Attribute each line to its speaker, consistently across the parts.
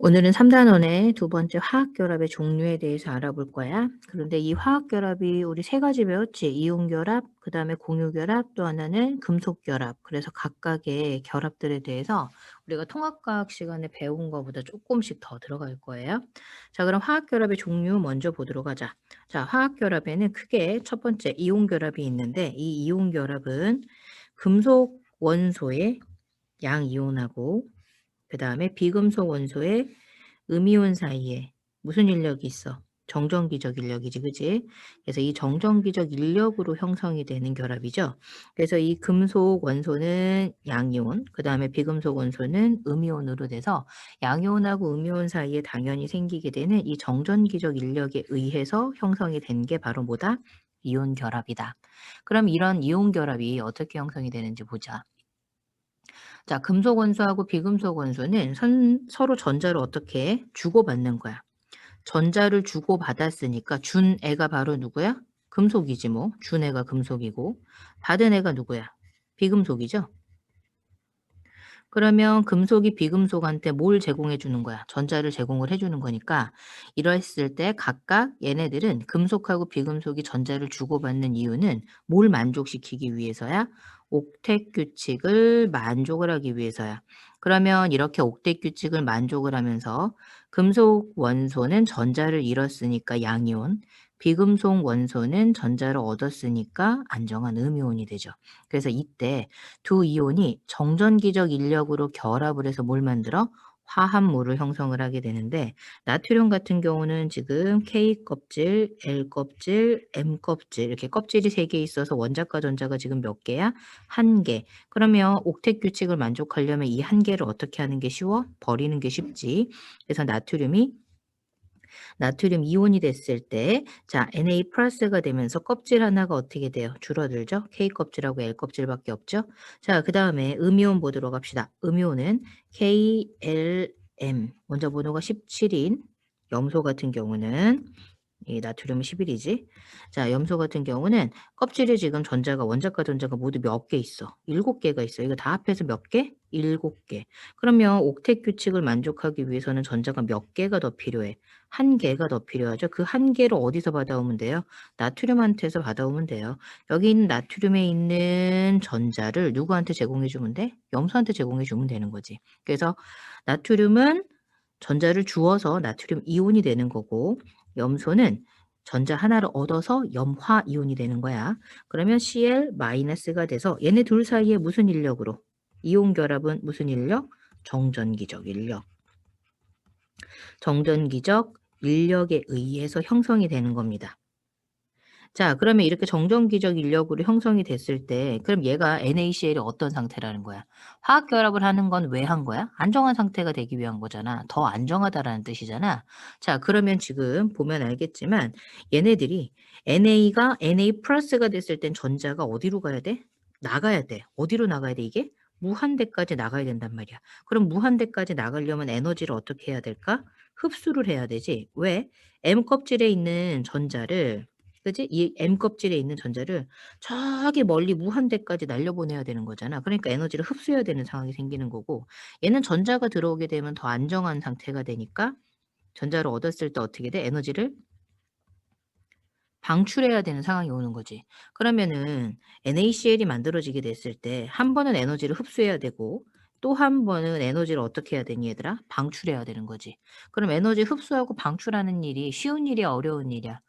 Speaker 1: 오늘은 3 단원의 두 번째 화학 결합의 종류에 대해서 알아볼 거야. 그런데 이 화학 결합이 우리 세 가지 배웠지. 이온 결합, 그다음에 공유 결합, 또 하나는 금속 결합. 그래서 각각의 결합들에 대해서 우리가 통합과학 시간에 배운 거보다 쪼끔씩 더 들어갈 거예요. 자, 그럼 화학 결합의 종류 먼저 보도록 하자. 자, 화학 결합에는 크게 첫 번째 이온 결합이 있는데, 이 이온 결합은 금속 원소의 양이온하고 그다음에 비금속 원소의 음이온 사이에 무슨 인력이 있어? 정전기적 인력이지, 그지? 그래서 이 정전기적 인력으로 형성이 되는 결합이죠. 그래서 이 금속 원소는 양이온, 그다음에 비금속 원소는 음이온으로 돼서 양이온하고 음이온 사이에 당연히 생기게 되는 이 정전기적 인력에 의해서 형성이 된 게 바로 뭐다? 이온 결합이다. 그럼 이런 이온 결합이 어떻게 형성이 되는지 보자. 자, 금속 원소하고 비금속 원소는 서로 전자를 어떻게 해? 주고받는 거야. 전자를 주고받았으니까 준 애가 바로 누구야? 금속이지 뭐. 준 애가 금속이고. 받은 애가 누구야? 비금속이죠. 그러면 금속이 비금속한테 뭘 제공해 주는 거야? 전자를 제공을 해 주는 거니까 이랬을 때 각각 얘네들은 금속하고 비금속이 전자를 주고받는 이유는 뭘 만족시키기 위해서야? 옥텟 규칙을 만족을 하기 위해서야. 그러면 이렇게 옥텟 규칙을 만족을 하면서 금속 원소는 전자를 잃었으니까 양이온, 비금속 원소는 전자를 얻었으니까 안정한 음이온이 되죠. 그래서 이때 두 이온이 정전기적 인력으로 결합을 해서 뭘 만들어? 화합물을 형성을 하게 되는데 나트륨 같은 경우는 지금 K 껍질, L 껍질, M 껍질 이렇게 껍질이 3개 있어서 원자과 전자가 지금 몇 개야? 1개. 그러면 옥텟 규칙을 만족하려면 이 1개를 어떻게 하는 게 쉬워? 버리는 게 쉽지. 그래서 나트륨 이온이 됐을 때 자 Na 플러스가 되면서 껍질 하나가 어떻게 돼요? 줄어들죠. K 껍질하고 L 껍질밖에 없죠. 자, 그다음에 음이온 보도록 합시다. 음이온은 KLM 먼저 번호가 17인 염소 같은 경우는 이 나트륨은 11이지. 자, 염소 같은 경우는 껍질에 지금 전자가 원자과 전자가 모두 몇 개 있어? 7개가 있어. 이거 다 합해서 몇 개? 7개. 그러면 옥텟 규칙을 만족하기 위해서는 전자가 몇 개가 더 필요해? 1개가 더 필요하죠. 그 1개를 어디서 받아오면 돼요? 나트륨한테서 받아오면 돼요. 여기 있는 나트륨에 있는 전자를 누구한테 제공해 주면 돼? 염소한테 제공해 주면 되는 거지. 그래서 나트륨은 전자를 주어서 나트륨 이온이 되는 거고 염소는 전자 하나를 얻어서 염화 이온이 되는 거야. 그러면 Cl-가 돼서 얘네 둘 사이에 무슨 인력으로? 이온 결합은 무슨 인력? 정전기적 인력. 정전기적 인력에 의해서 형성이 되는 겁니다. 자, 그러면 이렇게 정전기적 인력으로 형성이 됐을 때 그럼 얘가 NaCl이 어떤 상태라는 거야? 화학 결합을 하는 건 왜 한 거야? 안정한 상태가 되기 위한 거잖아. 더 안정하다라는 뜻이잖아. 자, 그러면 지금 보면 알겠지만 얘네들이 Na가 Na 플러스가 됐을 땐 전자가 어디로 가야 돼? 나가야 돼. 어디로 나가야 돼 이게? 무한대까지 나가야 된단 말이야. 그럼 무한대까지 나가려면 에너지를 어떻게 해야 될까? 흡수를 해야 되지. 왜? M 껍질에 있는 전자를 그지? 이 M 껍질에 있는 전자를 저기 멀리 무한대까지 날려보내야 되는 거잖아. 그러니까 에너지를 흡수해야 되는 상황이 생기는 거고 얘는 전자가 들어오게 되면 더 안정한 상태가 되니까 전자를 얻었을 때 어떻게 돼? 에너지를 방출해야 되는 상황이 오는 거지. 그러면은 NaCl이 만들어지게 됐을 때 한 번은 에너지를 흡수해야 되고 또 한 번은 에너지를 어떻게 해야 되니 얘들아? 방출해야 되는 거지. 그럼 에너지 흡수하고 방출하는 일이 쉬운 일이야, 어려운 일이야?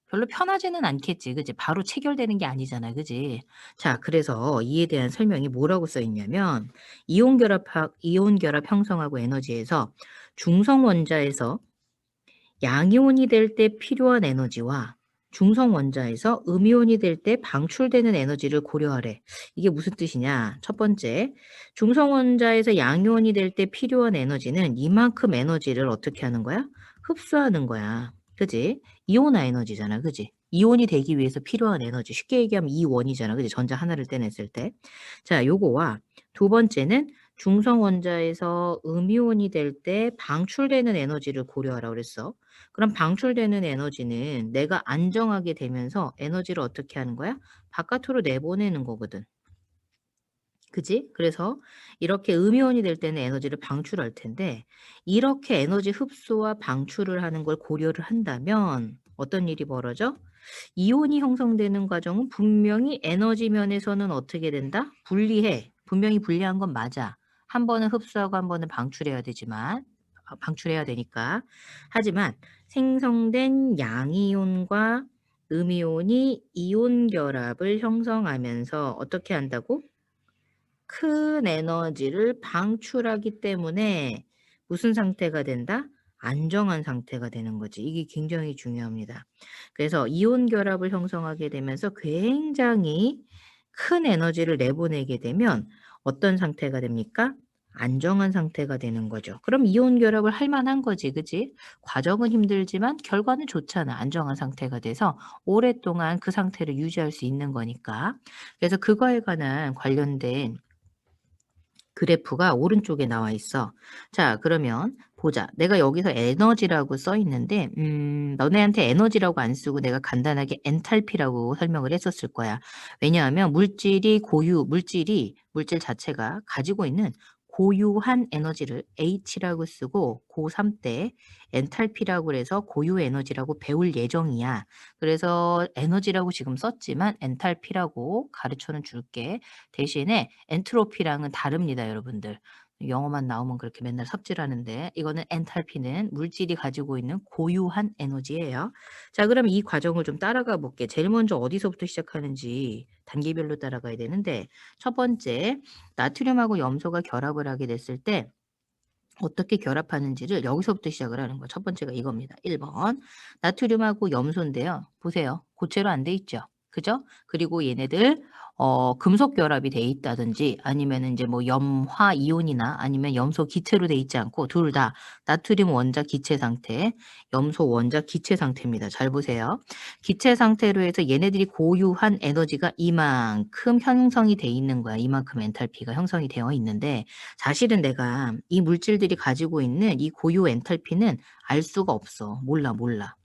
Speaker 1: 별로 편하지는 않겠지. 그지? 바로 체결되는 게 아니잖아. 그지? 자, 그래서 이에 대한 설명이 뭐라고 써 있냐면 이온 결합 형성하고 에너지에서 중성 원자에서 양이온이 될 때 필요한 에너지와 중성 원자에서 음이온이 될 때 방출되는 에너지를 고려하래. 이게 무슨 뜻이냐? 첫 번째, 중성 원자에서 양이온이 될 때 필요한 에너지는 이만큼 에너지를 어떻게 하는 거야? 흡수하는 거야. 그지? 이온화 에너지잖아. 그지? 이온이 되기 위해서 필요한 에너지. 쉽게 얘기하면 이원이잖아. 그지? 전자 하나를 떼냈을 때. 자, 요거와 두 번째는 중성 원자에서 음이온이 될 때 방출되는 에너지를 고려하라 그랬어. 그럼 방출되는 에너지는 내가 안정하게 되면서 에너지를 어떻게 하는 거야? 바깥으로 내보내는 거거든. 그지? 그래서 이렇게 음이온이 될 때는 에너지를 방출할 텐데 이렇게 에너지 흡수와 방출을 하는 걸 고려를 한다면 어떤 일이 벌어져? 이온이 형성되는 과정은 분명히 에너지 면에서는 어떻게 된다? 불리해. 분명히 불리한 건 맞아. 한 번은 흡수하고 한 번은 방출해야 되지만 방출해야 되니까. 하지만 생성된 양이온과 음이온이 이온 결합을 형성하면서 어떻게 한다고? 큰 에너지를 방출하기 때문에 무슨 상태가 된다? 안정한 상태가 되는 거지. 이게 굉장히 중요합니다. 그래서 이온 결합을 형성하게 되면서 굉장히 큰 에너지를 내보내게 되면 어떤 상태가 됩니까? 안정한 상태가 되는 거죠. 그럼 이온 결합을 할 만한 거지, 그지? 과정은 힘들지만 결과는 좋잖아. 안정한 상태가 돼서 오랫동안 그 상태를 유지할 수 있는 거니까. 그래서 그거에 관한 관련된 그래프가 오른쪽에 나와 있어. 자, 그러면 보자. 내가 여기서 에너지라고 써 있는데, 너네한테 에너지라고 안 쓰고 내가 간단하게 엔탈피라고 설명을 했었을 거야. 왜냐하면 물질 자체가 가지고 있는 고유한 에너지를 H라고 쓰고 고3 때 엔탈피라고 그래서 고유 에너지라고 배울 예정이야. 그래서 에너지라고 지금 썼지만 엔탈피라고 가르쳐는 줄게. 대신에 엔트로피랑은 다릅니다, 여러분들. 영어만 나오면 그렇게 맨날 삽질하는데 이거는 엔탈피는 물질이 가지고 있는 고유한 에너지예요. 자, 그럼 이 과정을 좀 따라가 볼게. 제일 먼저 어디서부터 시작하는지 단계별로 따라가야 되는데 첫 번째, 나트륨하고 염소가 결합을 하게 됐을 때 어떻게 결합하는지를 여기서부터 시작을 하는 거예요. 첫 번째가 이겁니다. 1번. 나트륨하고 염소인데요. 보세요. 고체로 안 돼 있죠. 그죠? 그리고 얘네들 금속 결합이 돼 있다든지 아니면은 이제 뭐 염화 이온이나 아니면 염소 기체로 돼 있지 않고 둘 다 나트륨 원자 기체 상태, 염소 원자 기체 상태입니다. 잘 보세요. 기체 상태로 해서 얘네들이 고유한 에너지가 이만큼 형성이 돼 있는 거야. 이만큼 엔탈피가 형성이 되어 있는데 사실은 내가 이 물질들이 가지고 있는 이 고유 엔탈피는 알 수가 없어. 몰라, 몰라.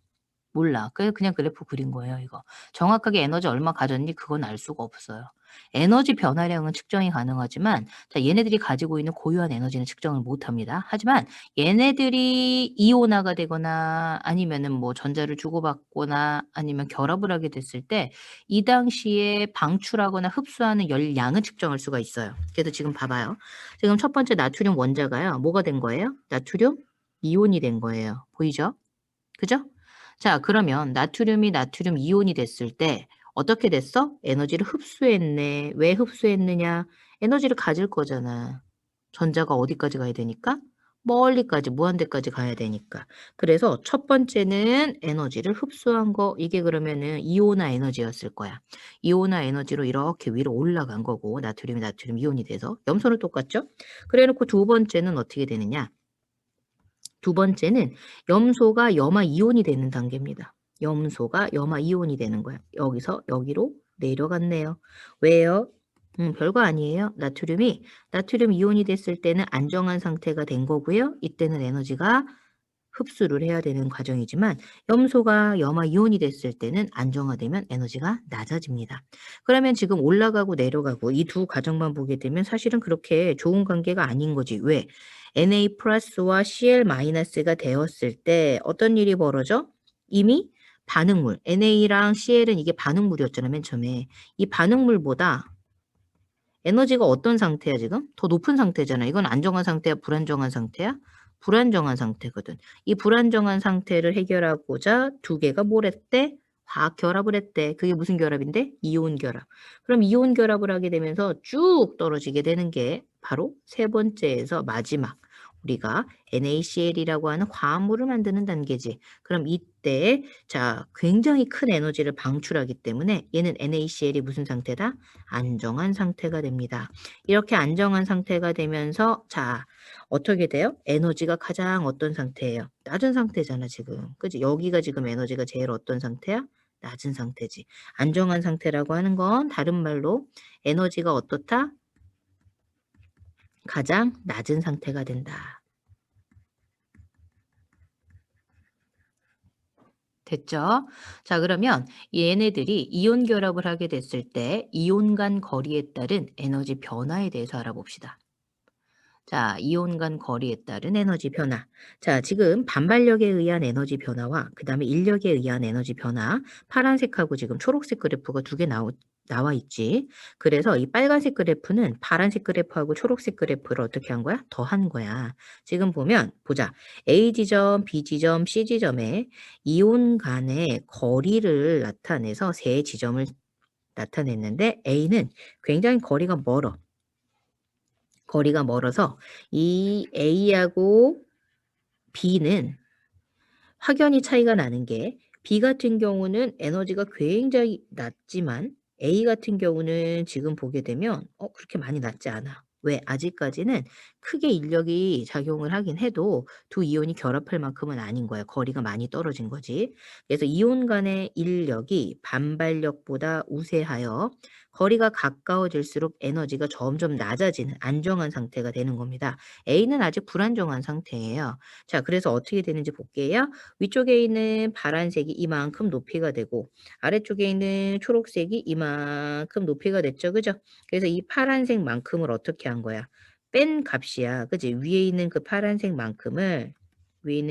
Speaker 1: 몰라. 그래서 그냥 그래프 그린 거예요, 이거. 정확하게 에너지 얼마 가졌니? 그건 알 수가 없어요. 에너지 변화량은 측정이 가능하지만 자, 얘네들이 가지고 있는 고유한 에너지는 측정을 못 합니다. 하지만 얘네들이 이온화가 되거나 아니면은 뭐 전자를 주고받거나 아니면 결합을 하게 됐을 때 이 당시에 방출하거나 흡수하는 열량은 측정할 수가 있어요. 그래서 지금 봐봐요. 지금 첫 번째 나트륨 원자가요. 뭐가 된 거예요? 나트륨 이온이 된 거예요. 보이죠? 그죠? 자, 그러면 나트륨이 나트륨 이온이 됐을 때 어떻게 됐어? 에너지를 흡수했네. 왜 흡수했느냐? 에너지를 가질 거잖아. 전자가 어디까지 가야 되니까? 멀리까지, 무한대까지 가야 되니까. 그래서 첫 번째는 에너지를 흡수한 거. 이게 그러면은 이온화 에너지였을 거야. 이온화 에너지로 이렇게 위로 올라간 거고, 나트륨이 나트륨 이온이 돼서. 염소는 똑같죠? 그래 놓고 두 번째는 어떻게 되느냐? 두 번째는 염소가 염화 이온이 되는 단계입니다. 염소가 염화 이온이 되는 거야. 여기서 여기로 내려갔네요. 왜요? 별거 아니에요. 나트륨 이온이 됐을 때는 안정한 상태가 된 거고요. 이때는 에너지가 흡수를 해야 되는 과정이지만 염소가 염화 이온이 됐을 때는 안정화되면 에너지가 낮아집니다. 그러면 지금 올라가고 내려가고 이 두 과정만 보게 되면 사실은 그렇게 좋은 관계가 아닌 거지. 왜? Na 플러스와 Cl 마이너스가 되었을 때 어떤 일이 벌어져? 이미 반응물, NA랑 CL은 이게 반응물이었잖아, 맨 처음에. 이 반응물보다 에너지가 어떤 상태야, 지금? 더 높은 상태잖아. 이건 안정한 상태야, 불안정한 상태야? 불안정한 상태거든. 이 불안정한 상태를 해결하고자 두 개가 뭘 했대? 화학 결합을 했대. 그게 무슨 결합인데? 이온 결합. 그럼 이온 결합을 하게 되면서 쭉 떨어지게 되는 게 바로 세 번째에서 마지막. 우리가 NaCl이라고 하는 화합물을 만드는 단계지. 그럼 이때 자 굉장히 큰 에너지를 방출하기 때문에 얘는 NaCl이 무슨 상태다? 안정한 상태가 됩니다. 이렇게 안정한 상태가 되면서 자 어떻게 돼요? 에너지가 가장 어떤 상태예요? 낮은 상태잖아 지금. 그지? 여기가 지금 에너지가 제일 어떤 상태야? 낮은 상태지. 안정한 상태라고 하는 건 다른 말로 에너지가 어떻다? 가장 낮은 상태가 된다. 됐죠? 자, 그러면 얘네들이 이온 결합을 하게 됐을 때 이온 간 거리에 따른 에너지 변화에 대해서 알아봅시다. 자, 이온 간 거리에 따른 에너지 변화. 자, 지금 반발력에 의한 에너지 변화와 그다음에 인력에 의한 에너지 변화. 파란색하고 지금 초록색 그래프가 두 개 나와 있지. 그래서 이 빨간색 그래프는 파란색 그래프하고 초록색 그래프를 어떻게 한 거야? 더한 거야. 지금 보면 보자. A 지점, B 지점, C 지점에 이온 간의 거리를 나타내서 세 지점을 나타냈는데 A는 굉장히 거리가 멀어. 거리가 멀어서 이 A하고 B는 확연히 차이가 나는 게 B 같은 경우는 에너지가 굉장히 낮지만 A 같은 경우는 지금 보게 되면 그렇게 많이 낮지 않아. 왜? 아직까지는 크게 인력이 작용을 하긴 해도 두 이온이 결합할 만큼은 아닌 거야. 거리가 많이 떨어진 거지. 그래서 이온 간의 인력이 반발력보다 우세하여 거리가 가까워질수록 에너지가 점점 낮아지는 안정한 상태가 되는 겁니다. A는 아직 불안정한 상태예요. 자, 그래서 어떻게 되는지 볼게요. 위쪽에 있는 파란색이 이만큼 높이가 되고 아래쪽에 있는 초록색이 이만큼 높이가 됐죠. 그죠? 그래서 이 파란색만큼을 어떻게 한 거야? 뺀 값이야. 그지? 위에 있는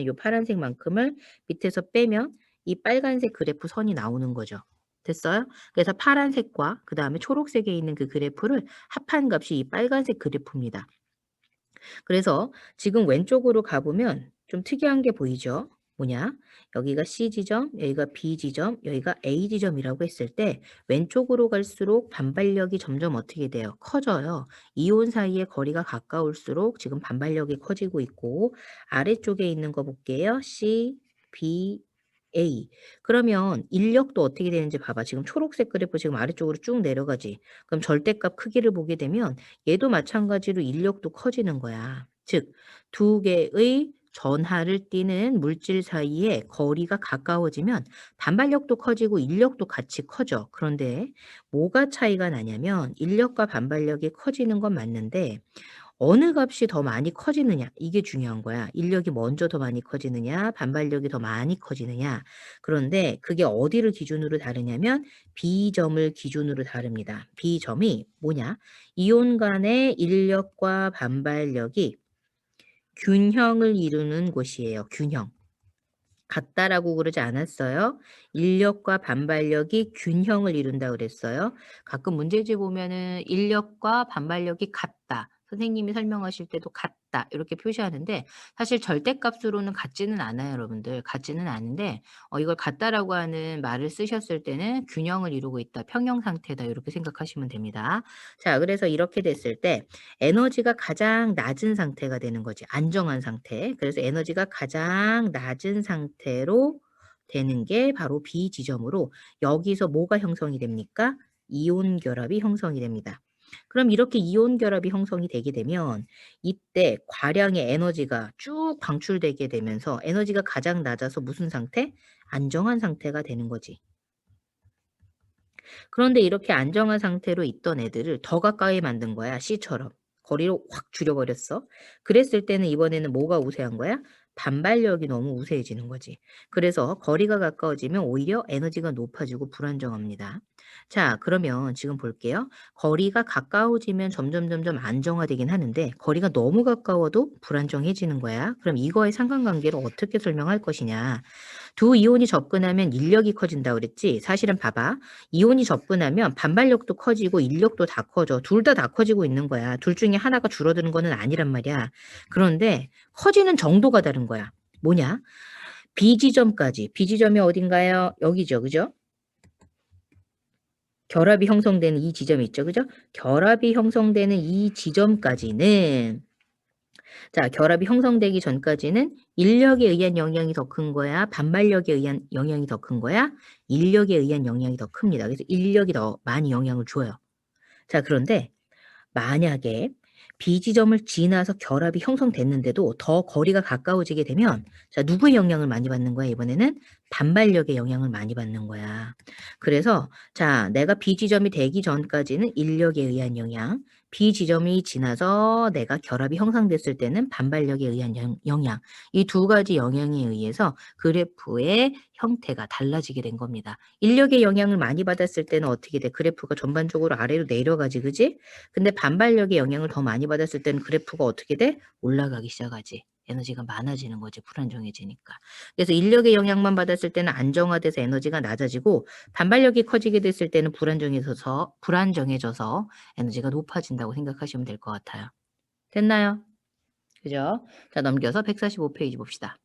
Speaker 1: 요 파란색만큼을 밑에서 빼면 이 빨간색 그래프 선이 나오는 거죠. 됐어요? 그래서 파란색과 그다음에 초록색에 있는 그 그래프를 합한 값이 이 빨간색 그래프입니다. 그래서 지금 왼쪽으로 가보면 좀 특이한 게 보이죠? 뭐냐? 여기가 C 지점, 여기가 B 지점, 여기가 A 지점이라고 했을 때 왼쪽으로 갈수록 반발력이 점점 어떻게 돼요? 커져요. 이온 사이의 거리가 가까울수록 지금 반발력이 커지고 있고 아래쪽에 있는 거 볼게요. C, B, A. 그러면 인력도 어떻게 되는지 봐봐. 지금 초록색 그래프 지금 아래쪽으로 쭉 내려가지. 그럼 절대값 크기를 보게 되면 얘도 마찬가지로 인력도 커지는 거야. 즉, 두 개의 전하를 띠는 물질 사이에 거리가 가까워지면 반발력도 커지고 인력도 같이 커져. 그런데 뭐가 차이가 나냐면 인력과 반발력이 커지는 건 맞는데 어느 값이 더 많이 커지느냐 이게 중요한 거야. 인력이 먼저 더 많이 커지느냐 반발력이 더 많이 커지느냐. 그런데 그게 어디를 기준으로 다르냐면 B점을 기준으로 다릅니다. B점이 뭐냐? 이온 간의 인력과 반발력이 균형을 이루는 곳이에요. 균형. 같다라고 그러지 않았어요. 인력과 반발력이 균형을 이룬다 그랬어요. 가끔 문제지 보면은 인력과 반발력이 같다. 선생님이 설명하실 때도 같다. 이렇게 표시하는데 사실 절대값으로는 같지는 않아요, 여러분들. 같지는 않은데 이걸 같다라고 하는 말을 쓰셨을 때는 균형을 이루고 있다. 평형 상태다. 이렇게 생각하시면 됩니다. 자, 그래서 이렇게 됐을 때 에너지가 가장 낮은 상태가 되는 거지. 안정한 상태. 그래서 에너지가 가장 낮은 상태로 되는 게 바로 B 지점으로 여기서 뭐가 형성이 됩니까? 이온 결합이 형성이 됩니다. 그럼 이렇게 이온 결합이 형성이 되게 되면 이때 과량의 에너지가 쭉 방출되게 되면서 에너지가 가장 낮아서 무슨 상태? 안정한 상태가 되는 거지. 그런데 이렇게 안정한 상태로 있던 애들을 더 가까이 만든 거야. C처럼. 거리를 확 줄여버렸어. 그랬을 때는 이번에는 뭐가 우세한 거야? 반발력이 너무 우세해지는 거지. 그래서 거리가 가까워지면 오히려 에너지가 높아지고 불안정합니다. 자, 그러면 지금 볼게요. 거리가 가까워지면 점점 안정화되긴 하는데 거리가 너무 가까워도 불안정해지는 거야. 그럼 이거의 상관관계를 어떻게 설명할 것이냐. 두 이온이 접근하면 인력이 커진다고 그랬지. 사실은 봐봐. 이온이 접근하면 반발력도 커지고 인력도 다 커져. 둘 다 커지고 있는 거야. 둘 중에 하나가 줄어드는 거는 아니란 말이야. 그런데 커지는 정도가 다른 거야. 뭐냐? B 지점까지. B 지점이 어딘가요? 여기죠. 그죠? 결합이 형성되는 이 지점이 있죠. 그죠? 결합이 형성되는 이 지점까지는 자, 결합이 형성되기 전까지는 인력에 의한 영향이 더 큰 거야? 반발력에 의한 영향이 더 큰 거야? 인력에 의한 영향이 더 큽니다. 그래서 인력이 더 많이 영향을 줘요. 자, 그런데 만약에 B 지점을 지나서 결합이 형성됐는데도 더 거리가 가까워지게 되면 자, 누구의 영향을 많이 받는 거야? 이번에는 반발력의 영향을 많이 받는 거야. 그래서 자, 내가 B 지점이 되기 전까지는 인력에 의한 영향, B 지점이 지나서 내가 결합이 형성됐을 때는 반발력에 의한 영향. 이 두 가지 영향에 의해서 그래프의 형태가 달라지게 된 겁니다. 인력의 영향을 많이 받았을 때는 어떻게 돼? 그래프가 전반적으로 아래로 내려가지, 그지? 근데 반발력의 영향을 더 많이 받았을 때는 그래프가 어떻게 돼? 올라가기 시작하지. 에너지가 많아지는 거지, 불안정해지니까. 그래서 인력의 영향만 받았을 때는 안정화돼서 에너지가 낮아지고 반발력이 커지게 됐을 때는 불안정해져서 에너지가 높아진다고 생각하시면 될 것 같아요. 됐나요? 그죠? 자, 넘겨서 145 페이지 봅시다.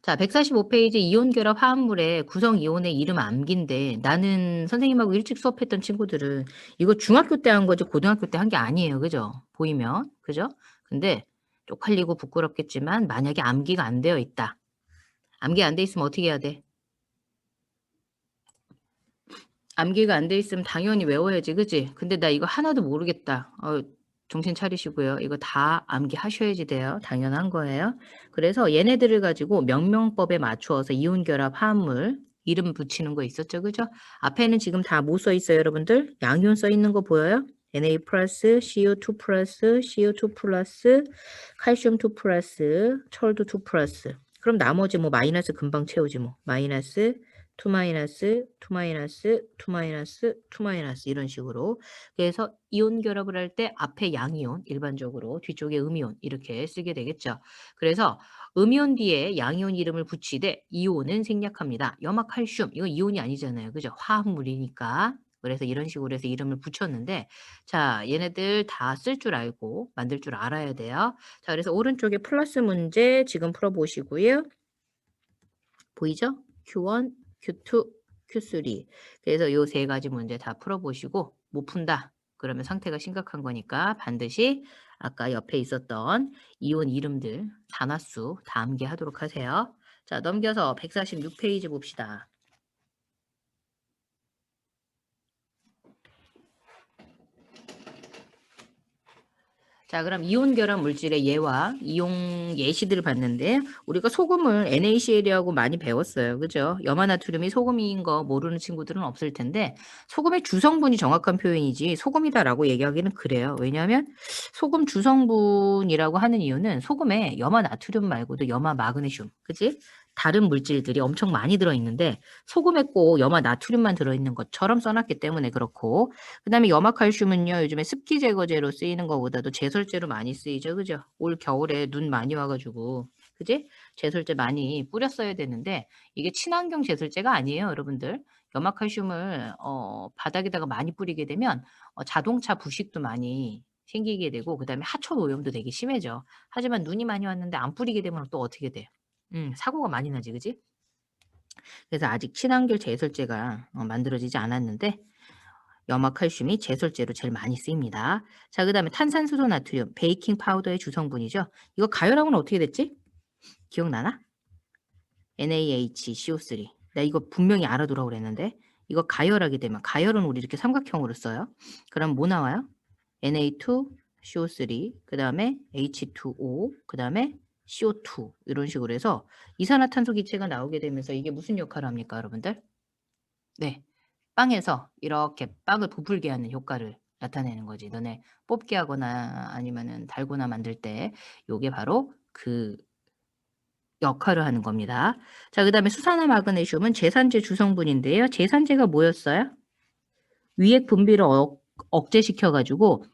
Speaker 1: 자, 145 페이지 이온 결합 화합물의 구성 이온의 이름 암기인데 나는 선생님하고 일찍 수업했던 친구들은 이거 중학교 때 한 거지 고등학교 때 한 게 아니에요. 그죠? 보이면. 그죠? 근데 쪽팔리고 부끄럽겠지만 만약에 암기가 안 되어 있다. 암기 안 돼 있으면 어떻게 해야 돼? 암기가 안 돼 있으면 당연히 외워야지, 그지? 근데 나 이거 하나도 모르겠다. 정신 차리시고요. 이거 다 암기하셔야지 돼요. 당연한 거예요. 그래서 얘네들을 가지고 명명법에 맞추어서 이온결합 화합물 이름 붙이는 거 있었죠, 그죠? 앞에는 지금 다 뭐 써 있어요, 여러분들? 양이온 써 있는 거 보여요? Na 플러스, CO2 플러스, CO2 플러스, 칼슘 2 플러스, 철도 2 플러스. 그럼 나머지 뭐 마이너스 금방 채우지 뭐. 마이너스 2 마이너스, 2 마이너스, 2 마이너스, 2 마이너스 이런 식으로. 그래서 이온 결합을 할 때 앞에 양이온 일반적으로 뒤쪽에 음이온 이렇게 쓰게 되겠죠. 그래서 음이온 뒤에 양이온 이름을 붙이되 이온은 생략합니다. 염화칼슘 이거 이온이 아니잖아요. 그죠? 화합물이니까. 그래서 이런 식으로 해서 이름을 붙였는데 자, 얘네들 다 쓸 줄 알고 만들 줄 알아야 돼요. 자, 그래서 오른쪽에 플러스 문제 지금 풀어 보시고요. 보이죠? Q1, Q2, Q3. 그래서 요 세 가지 문제 다 풀어보시고 못 푼다. 그러면 상태가 심각한 거니까 반드시 아까 옆에 있었던 이온 이름들, 산화수 다 암기하도록 하세요. 자, 넘겨서 146 페이지 봅시다. 자, 그럼 이온 결합 물질의 예와 이용 예시들을 봤는데 우리가 소금을 NaCl하고 많이 배웠어요. 그죠? 염화나트륨이 소금인 거 모르는 친구들은 없을 텐데 소금의 주성분이 정확한 표현이지 소금이다라고 얘기하기는 그래요. 왜냐하면 소금 주성분이라고 하는 이유는 소금에 염화나트륨 말고도 염화 마그네슘, 그지? 다른 물질들이 엄청 많이 들어있는데 소금에 꼭 염화나트륨만 들어있는 것처럼 써놨기 때문에 그렇고 그다음에 염화칼슘은요. 요즘에 습기 제거제로 쓰이는 것보다도 제설제로 많이 쓰이죠. 그죠? 올 겨울에 눈 많이 와 가지고 그지? 제설제 많이 뿌렸어야 되는데 이게 친환경 제설제가 아니에요, 여러분들. 염화칼슘을 바닥에다가 많이 뿌리게 되면 자동차 부식도 많이 생기게 되고 그다음에 하천 오염도 되게 심해져. 하지만 눈이 많이 왔는데 안 뿌리게 되면 또 어떻게 돼? 사고가 많이 나지, 그지? 그래서 아직 친환경 제설제가 만들어지지 않았는데 염화칼슘이 제설제로 제일 많이 쓰입니다. 자, 그다음에 탄산수소 나트륨, 베이킹 파우더의 주성분이죠. 이거 가열하고는 어떻게 됐지? 기억나나? NaHCO3. 나 이거 분명히 알아두라고 그랬는데 이거 가열하게 되면 가열은 우리 이렇게 삼각형으로 써요. 그럼 뭐 나와요? Na2CO3, 그다음에 H2O, 그다음에 CO2 이런 식으로 해서 이산화탄소 기체가 나오게 되면서 이게 무슨 역할을 합니까, 여러분들? 네. 빵에서 이렇게 빵을 부풀게 하는 효과를 나타내는 거지. 너네 뽑기 하거나 아니면은 달고나 만들 때 요게 바로 그 역할을 하는 겁니다. 자, 그다음에 수산화 마그네슘은 제산제 주성분인데요. 제산제가 뭐였어요? 위액 분비를 억제시켜 가지고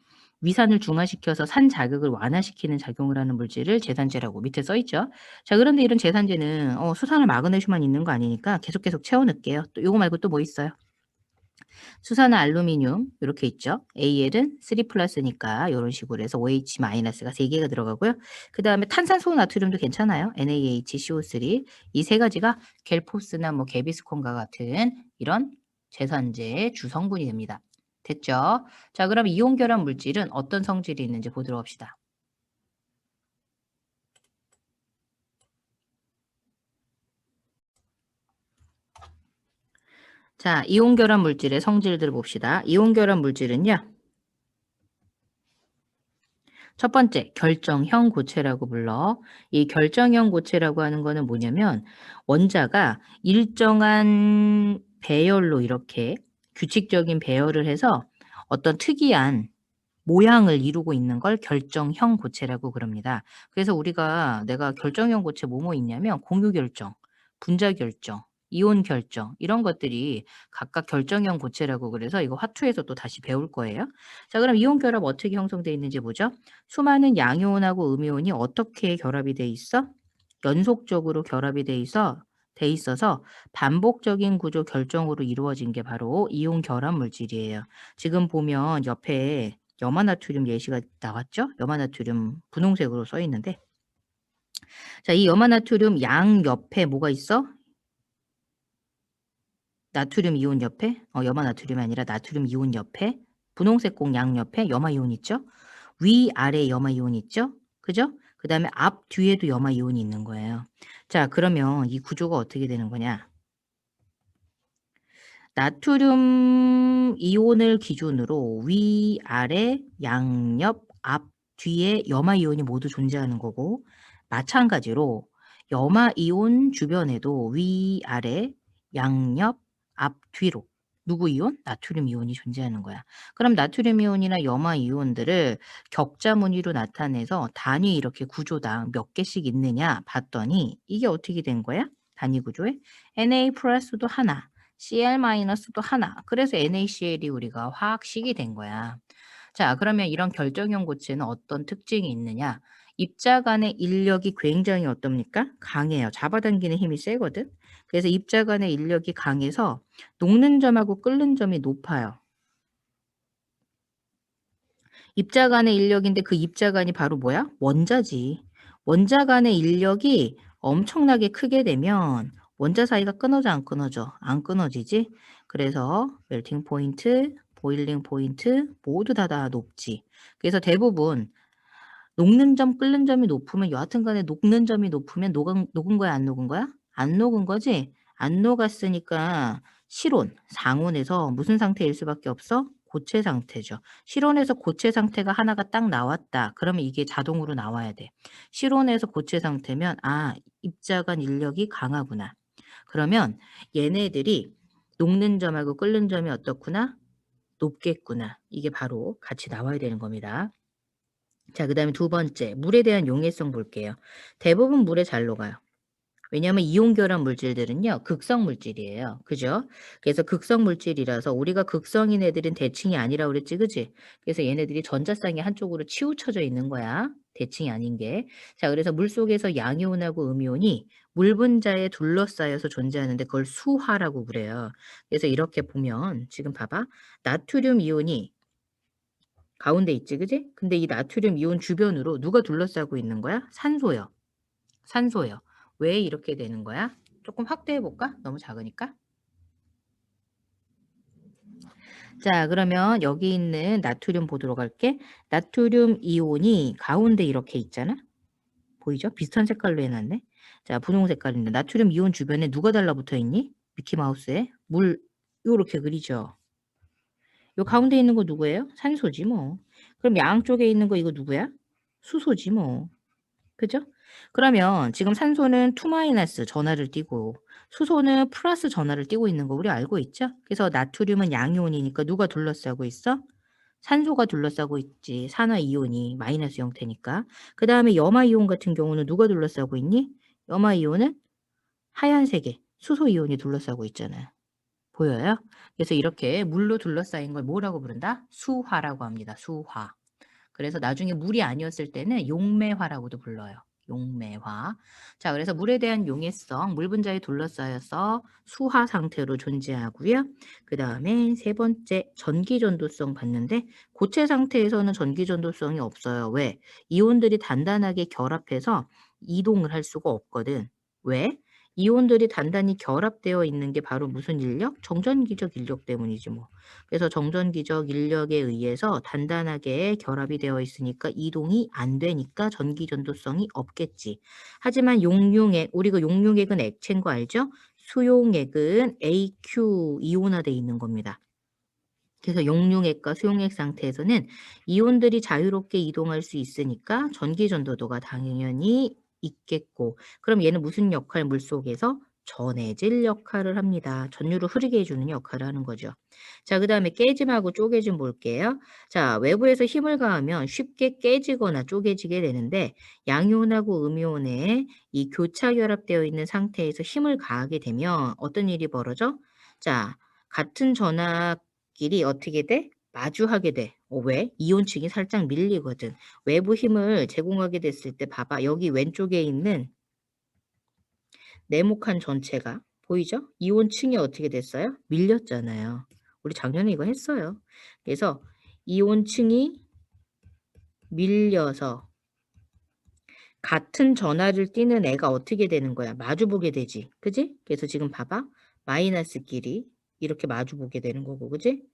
Speaker 1: 위산을 중화시켜서 산 자극을 완화시키는 작용을 하는 물질을 제산제라고 밑에 써 있죠. 자, 그런데 이런 제산제는 수산화 마그네슘만 있는 거 아니니까 계속 채워 넣을게요. 또 요거 말고 또 뭐 있어요? 수산화 알루미늄 이렇게 있죠. AL은 3 플러스니까 이런 식으로 해서 OH 마이너스가 3개가 들어가고요. 그 다음에 탄산소 나트륨도 괜찮아요. NaHCO3 이 세 가지가 겔포스나 뭐 개비스콘과 같은 이런 제산제의 주성분이 됩니다. 됐죠? 자, 그럼 이온 결합 물질은 어떤 성질이 있는지 보도록 합시다. 자, 이온 결합 물질의 성질들 봅시다. 이온 결합 물질은요. 첫 번째, 결정형 고체라고 불러. 이 결정형 고체라고 하는 거는 뭐냐면 원자가 일정한 배열로 이렇게 규칙적인 배열을 해서 어떤 특이한 모양을 이루고 있는 걸 결정형 고체라고 그럽니다. 그래서 우리가 내가 결정형 고체 뭐뭐 있냐면 공유 결정, 분자 결정, 이온 결정 이런 것들이 각각 결정형 고체라고 그래서 이거 화투에서 또 다시 배울 거예요. 자, 그럼 이온 결합 어떻게 형성되어 있는지 보죠. 수많은 양이온하고 음이온이 어떻게 결합이 돼 있어? 연속적으로 결합이 돼 있어서 반복적인 구조 결정으로 이루어진 게 바로 이온 결합 물질이에요. 지금 보면 옆에 염화나트륨 예시가 나왔죠? 염화나트륨 분홍색으로 써 있는데 자, 이 염화나트륨 양 옆에 뭐가 있어? 나트륨 이온 옆에 염화나트륨이 아니라 나트륨 이온 옆에 분홍색 공 양 옆에 염화이온 있죠? 위아래 염화이온 있죠? 그죠? 그다음에 앞 뒤에도 염화이온이 있는 거예요. 자, 그러면 이 구조가 어떻게 되는 거냐? 나트륨 이온을 기준으로 위아래 양옆 앞 뒤에 염화이온이 모두 존재하는 거고 마찬가지로 염화이온 주변에도 위아래 양옆 앞 뒤로 누구 이온? 나트륨 이온이 존재하는 거야. 그럼 나트륨 이온이나 염화 이온들을 격자 무늬로 나타내서 단위 이렇게 구조당 몇 개씩 있느냐 봤더니 이게 어떻게 된 거야? 단위 구조에 Na 플러스도 하나 Cl 마이너스도 하나. 그래서 NaCl이 우리가 화학식이 된 거야. 자, 그러면 이런 결정형 고체는 어떤 특징이 있느냐? 입자 간의 인력이 굉장히 어떻습니까? 강해요. 잡아당기는 힘이 세거든. 그래서 입자 간의 인력이 강해서 녹는 점하고 끓는 점이 높아요. 입자 간의 인력인데 그 입자 간이 바로 뭐야? 원자지. 원자 간의 인력이 엄청나게 크게 되면 원자 사이가 끊어져 안 끊어져? 안 끊어지지. 그래서 멜팅 포인트, 보일링 포인트 모두 다 높지. 그래서 대부분 녹는 점, 끓는 점이 높으면 여하튼 간에 녹는 점이 높으면 녹은 거야, 안 녹은 거야? 안 녹은 거지? 안 녹았으니까 실온, 상온에서 무슨 상태일 수밖에 없어? 고체 상태죠. 실온에서 고체 상태가 하나가 딱 나왔다. 그러면 이게 자동으로 나와야 돼. 실온에서 고체 상태면 입자 간 인력이 강하구나. 그러면 얘네들이 녹는 점하고 끓는 점이 어떻구나? 높겠구나. 이게 바로 같이 나와야 되는 겁니다. 자, 그다음에 두 번째, 물에 대한 용해성 볼게요. 대부분 물에 잘 녹아요. 왜냐하면 이온 결합 물질들은요, 극성 물질이에요. 그죠? 그래서 극성 물질이라서 우리가 극성인 애들은 대칭이 아니라고 그랬지, 그지? 그래서 얘네들이 전자쌍이 한쪽으로 치우쳐져 있는 거야. 대칭이 아닌 게. 자, 그래서 물 속에서 양이온하고 음이온이 물 분자에 둘러싸여서 존재하는데 그걸 수화라고 그래요. 그래서 이렇게 보면 지금 봐봐. 나트륨 이온이 가운데 있지, 그지? 근데 이 나트륨 이온 주변으로 누가 둘러싸고 있는 거야? 산소요. 산소요. 왜 이렇게 되는 거야? 조금 확대해 볼까? 너무 작으니까. 자, 그러면 여기 있는 나트륨 보도록 할게. 나트륨 이온이 가운데 이렇게 있잖아. 보이죠? 비슷한 색깔로 해놨네. 자, 분홍 색깔인데 나트륨 이온 주변에 누가 달라붙어 있니? 미키마우스에 물 요렇게 그리죠. 요 가운데 있는 거 누구예요? 산소지 뭐. 그럼 양쪽에 있는 거 이거 누구야? 수소지 뭐. 그죠? 그러면 지금 산소는 2 마이너스 전하를 띠고 수소는 플러스 전하를 띠고 있는 거 우리 알고 있죠? 그래서 나트륨은 양이온이니까 누가 둘러싸고 있어? 산소가 둘러싸고 있지. 산화 이온이 마이너스 형태니까. 그다음에 염화 이온 같은 경우는 누가 둘러싸고 있니? 염화 이온은 하얀색의 수소 이온이 둘러싸고 있잖아요. 보여요? 그래서 이렇게 물로 둘러싸인 걸 뭐라고 부른다? 수화라고 합니다. 수화. 그래서 나중에 물이 아니었을 때는 용매화라고도 불러요. 용매화. 자, 그래서 물에 대한 용해성, 물 분자에 둘러싸여서 수화 상태로 존재하고요. 그 다음에 세 번째, 전기전도성 봤는데 고체 상태에서는 전기전도성이 없어요. 왜? 이온들이 단단하게 결합해서 이동을 할 수가 없거든. 왜? 이온들이 단단히 결합되어 있는 게 바로 무슨 인력? 정전기적 인력 때문이지 뭐. 그래서 정전기적 인력에 의해서 단단하게 결합이 되어 있으니까 이동이 안 되니까 전기전도성이 없겠지. 하지만 용융액, 우리 그 용융액은 액체인 거 알죠? 수용액은 AQ 이온화되어 있는 겁니다. 그래서 용융액과 수용액 상태에서는 이온들이 자유롭게 이동할 수 있으니까 전기전도도가 당연히 있겠고 그럼 얘는 무슨 역할 물속에서? 전해질 역할을 합니다. 전류를 흐르게 해주는 역할을 하는 거죠. 자, 그 다음에 깨짐하고 쪼개짐 볼게요. 자, 외부에서 힘을 가하면 쉽게 깨지거나 쪼개지게 되는데 양이온하고 음이온에 이 교차 결합되어 있는 상태에서 힘을 가하게 되면 어떤 일이 벌어져? 자, 같은 전압끼리 어떻게 돼? 마주하게 돼. 왜? 이온층이 살짝 밀리거든. 외부 힘을 제공하게 됐을 때 봐봐. 여기 왼쪽에 있는 네모칸 전체가 보이죠? 이온층이 어떻게 됐어요? 밀렸잖아요. 우리 작년에 이거 했어요. 그래서 이온층이 밀려서 같은 전하를 띠는 애가 어떻게 되는 거야? 마주보게 되지. 그지? 그래서 지금 봐봐. 마이너스끼리 이렇게 마주보게 되는 거고, 그지?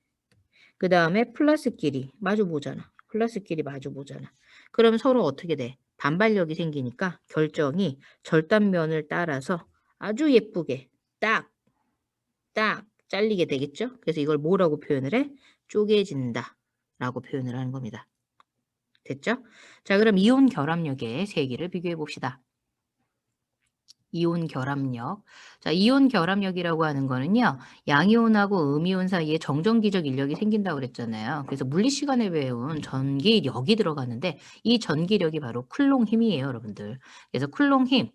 Speaker 1: 그 다음에 플러스끼리 마주보잖아. 플러스끼리 마주보잖아. 그럼 서로 어떻게 돼? 반발력이 생기니까 결정이 절단면을 따라서 아주 예쁘게 딱 잘리게 되겠죠? 그래서 이걸 뭐라고 표현을 해? 쪼개진다 라고 표현을 하는 겁니다. 됐죠? 자, 그럼 이온 결합력의 세 개를 비교해 봅시다. 이온 결합력. 자, 이온 결합력이라고 하는 거는요, 양이온하고 음이온 사이에 정전기적 인력이 생긴다고 그랬잖아요. 그래서 물리 시간에 배운 전기력이 들어가는데 이 전기력이 바로 쿨롱 힘이에요, 여러분들. 그래서 쿨롱 힘,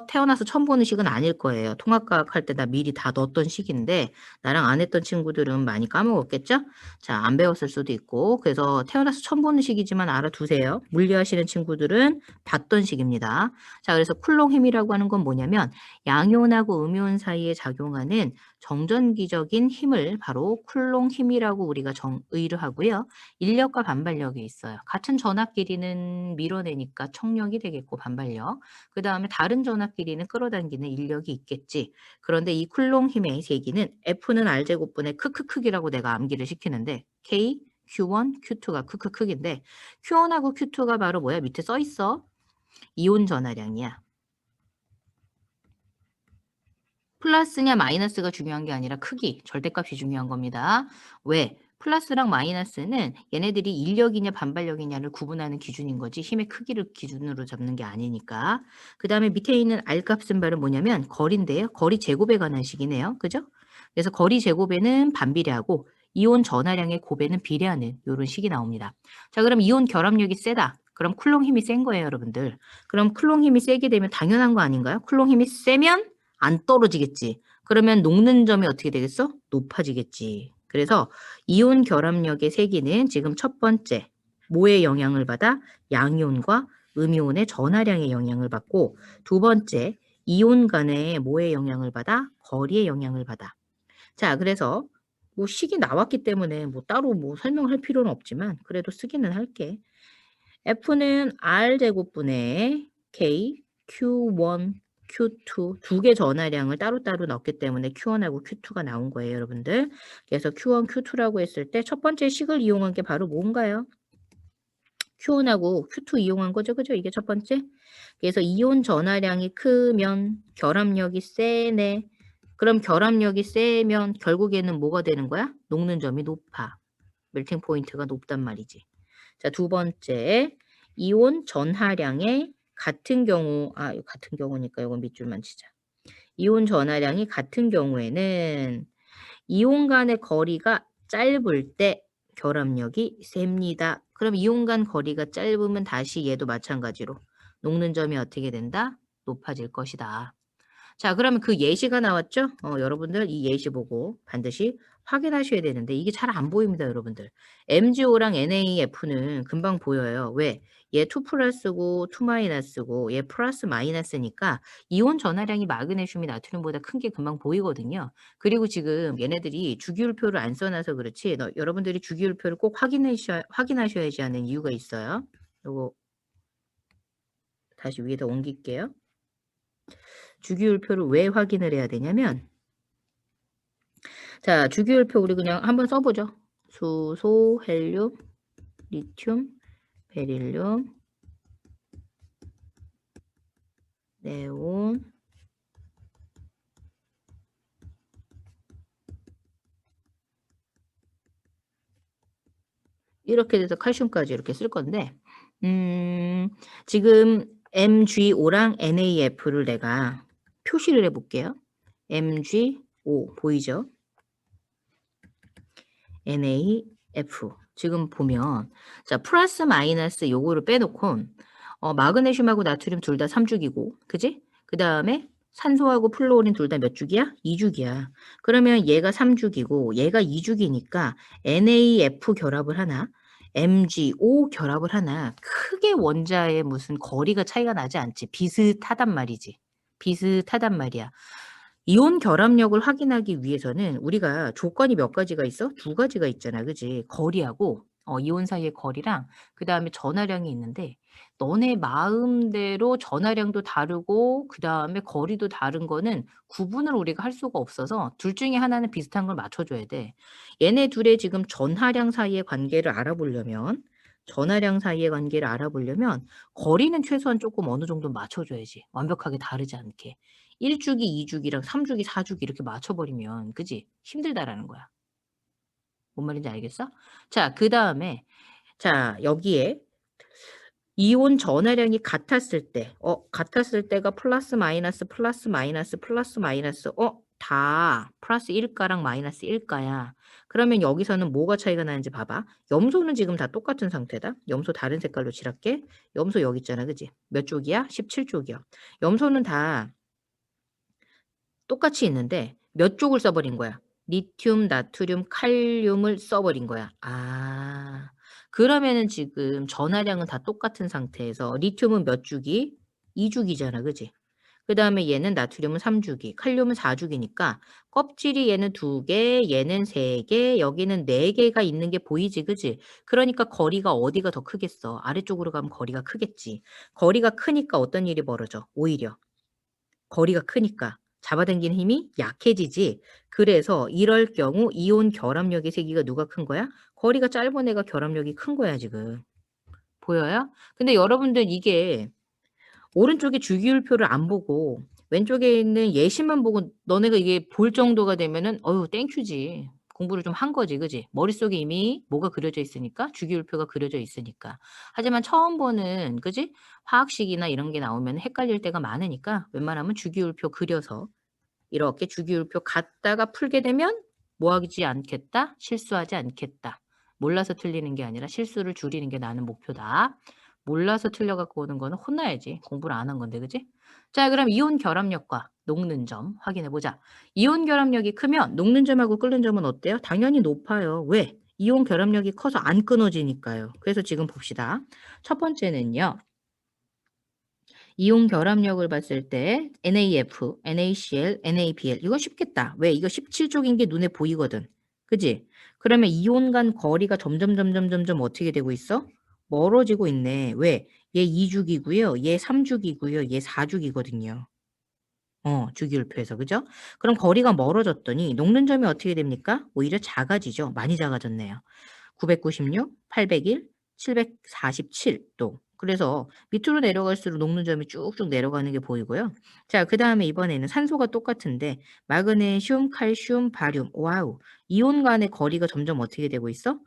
Speaker 1: 태어나서 처음 보는 식은 아닐 거예요. 통합과학 할 때 나 미리 다 넣었던 식인데 나랑 안 했던 친구들은 많이 까먹었겠죠? 자, 안 배웠을 수도 있고 그래서 태어나서 처음 보는 식이지만 알아두세요. 물리하시는 친구들은 봤던 식입니다. 자, 그래서 쿨롱 힘이라고 하는 건 뭐냐면 양이온하고 음이온 사이에 작용하는 정전기적인 힘을 바로 쿨롱 힘이라고 우리가 정의를 하고요. 인력과 반발력이 있어요. 같은 전압끼리는 밀어내니까 청력이 되겠고 반발력. 그 다음에 다른 전압끼리는 끌어당기는 인력이 있겠지. 그런데 이 쿨롱 힘의 세기는 F는 R제곱분의 크크크기라고 내가 암기를 시키는데 K, Q1, Q2가 크크크기인데 Q1하고 Q2가 바로 뭐야? 밑에 써 있어. 이온 전하량이야. 플러스냐 마이너스가 중요한 게 아니라 크기, 절대값이 중요한 겁니다. 왜? 플러스랑 마이너스는 얘네들이 인력이냐 반발력이냐를 구분하는 기준인 거지 힘의 크기를 기준으로 잡는 게 아니니까. 그 다음에 밑에 있는 R값은 바로 뭐냐면 거리인데요. 거리 제곱에 관한 식이네요. 그죠? 그래서 거리 제곱에는 반비례하고 이온 전하량의 곱에는 비례하는 이런 식이 나옵니다. 자, 그럼 이온 결합력이 세다. 그럼 쿨롱 힘이 센 거예요, 여러분들. 그럼 쿨롱 힘이 세게 되면 당연한 거 아닌가요? 쿨롱 힘이 세면 안 떨어지겠지. 그러면 녹는 점이 어떻게 되겠어? 높아지겠지. 그래서 이온 결합력의 세기는 지금 첫 번째 뭐의 영향을 받아? 양이온과 음이온의 전하량의 영향을 받고 두 번째 이온 간의 뭐의 영향을 받아? 거리의 영향을 받아. 자, 그래서 뭐 식이 나왔기 때문에 뭐 따로 뭐 설명할 필요는 없지만 그래도 쓰기는 할게. F는 R제곱분의 K, Q1, Q2 두 개 전하량을 따로따로 넣었기 때문에 Q1하고 Q2가 나온 거예요, 여러분들. 그래서 Q1, Q2라고 했을 때 첫 번째 식을 이용한 게 바로 뭔가요? Q1하고 Q2 이용한 거죠, 그죠? 이게 첫 번째. 그래서 이온 전하량이 크면 결합력이 세네. 그럼 결합력이 세면 결국에는 뭐가 되는 거야? 녹는 점이 높아. 멜팅 포인트가 높단 말이지. 자, 두 번째, 이온 전하량의 같은 경우, 이거 같은 경우니까 이건 밑줄만 치자. 이온 전하량이 같은 경우에는 이온 간의 거리가 짧을 때 결합력이 셉니다. 그럼 이온 간 거리가 짧으면 다시 얘도 마찬가지로 녹는 점이 어떻게 된다? 높아질 것이다. 자, 그러면 그 예시가 나왔죠? 여러분들 이 예시 보고 반드시 확인하셔야 되는데 이게 잘 안 보입니다, 여러분들. MgO랑 NaF는 금방 보여요. 왜? 얘 2 플러스고 2 마이너스고 얘 플러스 마이너스니까 이온 전하량이 마그네슘이 나트륨보다 큰 게 금방 보이거든요. 그리고 지금 얘네들이 주기율표를 안 써놔서 그렇지 여러분들이 주기율표를 꼭 확인하셔야지 하는 이유가 있어요. 요거 다시 위에다 옮길게요. 주기율표를 왜 확인을 해야 되냐면 자, 주기율표 우리 그냥 한번 써보죠. 수소, 헬륨, 리튬, 베릴륨, 네온, 이렇게 돼서 칼슘까지 이렇게 쓸 건데 지금 MgO랑 NaF를 내가 표시를 해볼게요. MgO 보이죠? NaF. 지금 보면 자 플러스 마이너스 요거를 빼놓고 마그네슘하고 나트륨 둘 다 3주기고 그지? 그 다음에 산소하고 플루오린 둘 다 몇 주기야? 2주기야. 그러면 얘가 3주기고 얘가 2주기니까 NaF 결합을 하나 MgO 결합을 하나 크게 원자의 무슨 거리가 차이가 나지 않지. 비슷하단 말이지. 비슷하단 말이야. 이온 결합력을 확인하기 위해서는 우리가 조건이 몇 가지가 있어? 두 가지가 있잖아. 그지? 거리하고 이온 사이의 거리랑 그다음에 전하량이 있는데 너네 마음대로 전하량도 다르고 그다음에 거리도 다른 거는 구분을 우리가 할 수가 없어서 둘 중에 하나는 비슷한 걸 맞춰줘야 돼. 얘네 둘의 지금 전하량 사이의 관계를 알아보려면 전하량 사이의 관계를 알아보려면 거리는 최소한 조금 어느 정도 맞춰줘야지. 완벽하게 다르지 않게. 1주기, 2주기랑 3주기, 4주기 이렇게 맞춰버리면 그지? 힘들다라는 거야. 뭔 말인지 알겠어? 자, 그다음에 자, 여기에 이온 전하량이 같았을 때 같았을 때가 플러스 마이너스 플러스 마이너스 플러스 마이너스 다 플러스 1가랑 마이너스 1가야. 그러면 여기서는 뭐가 차이가 나는지 봐봐. 염소는 지금 다 똑같은 상태다. 염소 다른 색깔로 칠할게. 염소 여기 있잖아. 그지? 몇 쪽이야? 17쪽이야. 염소는 다 똑같이 있는데 몇 쪽을 써버린 거야? 리튬, 나트륨, 칼륨을 써버린 거야. 아, 그러면은 지금 전하량은 다 똑같은 상태에서 리튬은 몇 주기? 2주기잖아. 그지? 그 다음에 얘는 나트륨은 3주기, 칼륨은 4주기니까 껍질이 얘는 2개, 얘는 3개, 여기는 4개가 있는 게 보이지. 그지? 그러니까 거리가 어디가 더 크겠어? 아래쪽으로 가면 거리가 크겠지. 거리가 크니까 어떤 일이 벌어져? 오히려. 거리가 크니까 잡아당기는 힘이 약해지지. 그래서 이럴 경우 이온 결합력의 세기가 누가 큰 거야? 거리가 짧은 애가 결합력이 큰 거야 지금. 보여요? 근데 여러분들 이게 오른쪽에 주기율표를 안 보고 왼쪽에 있는 예시만 보고 너네가 이게 볼 정도가 되면은 어휴 땡큐지. 공부를 좀 한 거지. 그지? 머릿속에 이미 뭐가 그려져 있으니까 주기율표가 그려져 있으니까. 하지만 처음 보는 그지? 화학식이나 이런 게 나오면 헷갈릴 때가 많으니까 웬만하면 주기율표 그려서 이렇게 주기율표 갖다가 풀게 되면 뭐 하지 않겠다? 실수하지 않겠다. 몰라서 틀리는 게 아니라 실수를 줄이는 게 나는 목표다. 몰라서 틀려갖고 오는 거는 혼나야지. 공부를 안 한 건데, 그지? 자, 그럼 이온 결합력과 녹는 점 확인해 보자. 이온 결합력이 크면 녹는 점하고 끓는 점은 어때요? 당연히 높아요. 왜? 이온 결합력이 커서 안 끊어지니까요. 그래서 지금 봅시다. 첫 번째는요. 이온 결합력을 봤을 때 NaF, NaCl, NaBl 이거 쉽겠다. 왜? 이거 17쪽인 게 눈에 보이거든. 그지? 그러면 이온 간 거리가 점점 어떻게 되고 있어? 멀어지고 있네. 왜? 얘 2주기고요. 얘 3주기고요. 얘 4주기거든요. 주기율표에서. 그죠? 그럼 거리가 멀어졌더니 녹는 점이 어떻게 됩니까? 오히려 작아지죠. 많이 작아졌네요. 996, 801, 747도. 그래서 밑으로 내려갈수록 녹는 점이 쭉쭉 내려가는 게 보이고요. 자, 그 다음에 이번에는 산소가 똑같은데 마그네슘, 칼슘, 바륨. 와우. 이온 간의 거리가 점점 어떻게 되고 있어?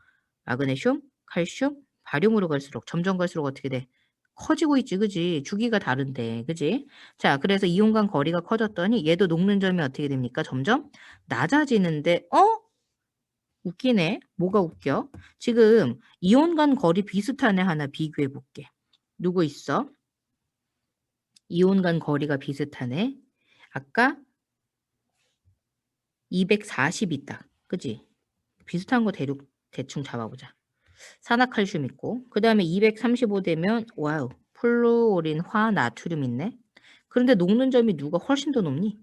Speaker 1: 마그네슘, 칼슘, 바륨으로 갈수록 점점 갈수록 어떻게 돼? 커지고 있지, 그지? 주기가 다른데, 그지? 자, 그래서 이온 간 거리가 커졌더니 얘도 녹는 점이 어떻게 됩니까? 점점 낮아지는데, 웃기네. 뭐가 웃겨? 지금 이온 간 거리 비슷한 애 하나 비교해 볼게. 누구 있어? 이온 간 거리가 비슷한 애. 아까 240 있다. 그지? 비슷한 거 대충 잡아보자. 산화칼슘 있고 그 다음에 235 되면 와우 플루오린 화 나트륨 있네. 그런데 녹는 점이 누가 훨씬 더 높니?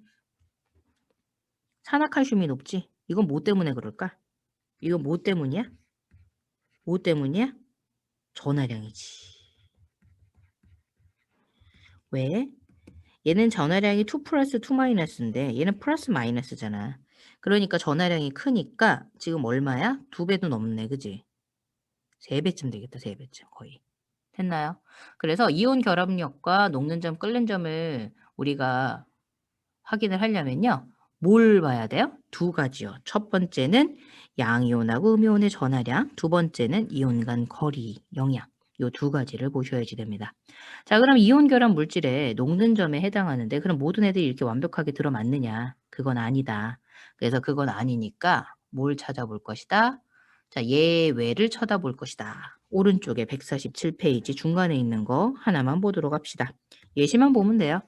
Speaker 1: 산화칼슘이 높지. 이건 뭐 때문에 그럴까? 이건 뭐 때문이야? 뭐 때문이야? 전하량이지. 왜? 얘는 전하량이 2 플러스 2 마이너스인데 얘는 플러스 마이너스잖아. 그러니까 전하량이 크니까 지금 얼마야? 2배도 넘네. 그지? 3배쯤 되겠다. 3배쯤 거의. 됐나요? 그래서 이온 결합력과 녹는 점, 끓는 점을 우리가 확인을 하려면요. 뭘 봐야 돼요? 두 가지요. 첫 번째는 양이온하고 음이온의 전하량, 두 번째는 이온 간 거리, 영향. 요 두 가지를 보셔야지 됩니다. 자, 그럼 이온 결합 물질의 녹는 점에 해당하는데 그럼 모든 애들이 이렇게 완벽하게 들어맞느냐? 그건 아니다. 그래서 그건 아니니까 뭘 찾아볼 것이다? 자, 예외를 쳐다볼 것이다. 오른쪽에 147 페이지 중간에 있는 거 하나만 보도록 합시다. 예시만 보면 돼요.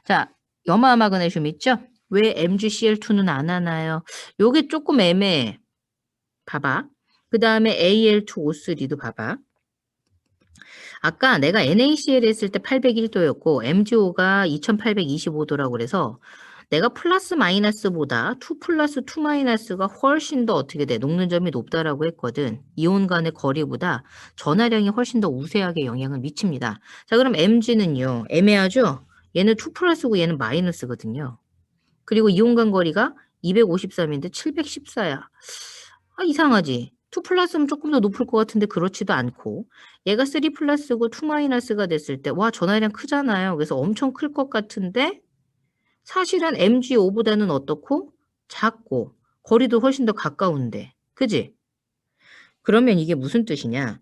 Speaker 1: 자, 염화 마그네슘 있죠? 왜 MgCl2는 안 하나요? 요게 조금 애매해. 봐봐. 그다음에 Al2O3도 봐봐. 아까 내가 NaCl 했을 때 801도였고 MgO가 2825도라고 그래서 내가 플러스 마이너스보다 2 플러스 2 마이너스가 훨씬 더 어떻게 돼? 녹는 점이 높다라고 했거든. 이온 간의 거리보다 전하량이 훨씬 더 우세하게 영향을 미칩니다. 자, 그럼 Mg는요. 애매하죠? 얘는 2 플러스고 얘는 마이너스거든요. 그리고 이온 간 거리가 253인데 714야. 아, 이상하지? 2 플러스면 조금 더 높을 것 같은데 그렇지도 않고 얘가 3 플러스고 2 마이너스가 됐을 때 와, 전하량 크잖아요. 그래서 엄청 클 것 같은데 사실은 MgO보다는 어떻고? 작고 거리도 훨씬 더 가까운데. 그지? 그러면 이게 무슨 뜻이냐?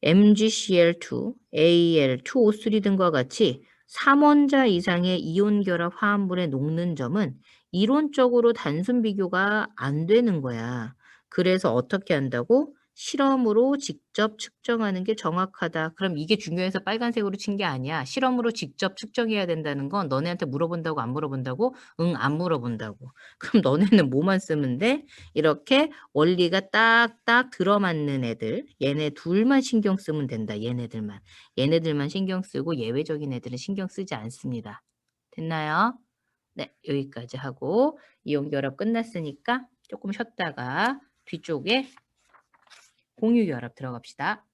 Speaker 1: MgCl2, Al2O3 등과 같이 3원자 이상의 이온 결합 화합물의 녹는 점은 이론적으로 단순 비교가 안 되는 거야. 그래서 어떻게 한다고? 실험으로 직접 측정하는 게 정확하다. 그럼 이게 중요해서 빨간색으로 친 게 아니야. 실험으로 직접 측정해야 된다는 건 너네한테 물어본다고 안 물어본다고? 응, 안 물어본다고. 그럼 너네는 뭐만 쓰면 돼? 이렇게 원리가 딱딱 들어맞는 애들, 얘네 둘만 신경 쓰면 된다. 얘네들만. 얘네들만 신경 쓰고 예외적인 애들은 신경 쓰지 않습니다. 됐나요? 네, 여기까지 하고 이온 결합 끝났으니까 조금 쉬었다가 뒤쪽에 공유 결합 들어갑시다.